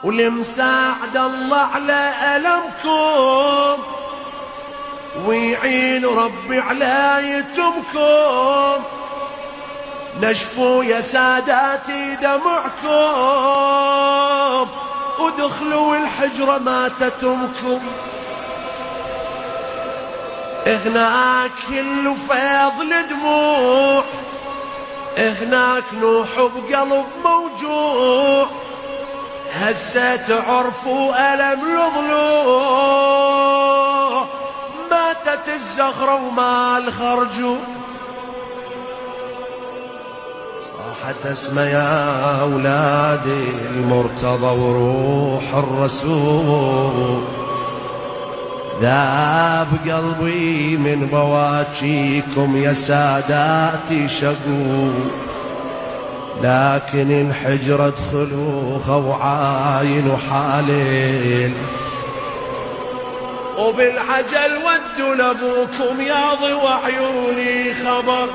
والمساعد الله على ألمكم، ويعين ربي على يتمكم. نشفوا يا ساداتي دمعكم، ودخلوا الحجرة ما تتمكم. هناك كل فيض الدموع، هناك نوح بقلب موجوع. هسه تعرفوا ألم الضلوع، ماتت الزغرة وما الخرجوا. صاحت اسمه يا أولادي المرتضى وروح الرسول. ذاب قلبي من بواجيكم يا ساداتي شقوا، لكن الحجرة ادخلوا خوعاين وحالين، وبالعجل ودوا لابوكم يا ضوى عيوني خبر.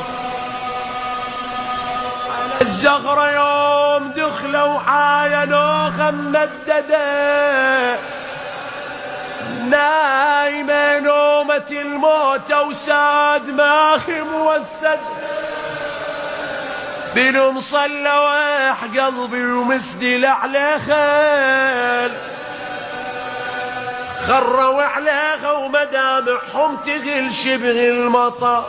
على الزغرة يوم دخلوا عاينوا ممددة، نايمة نومة الموت وساد ماخي موسد. بالمصلوح قلبي ومسدل على خيل، خروا عليها ومدامعهم تغل شبه المطر.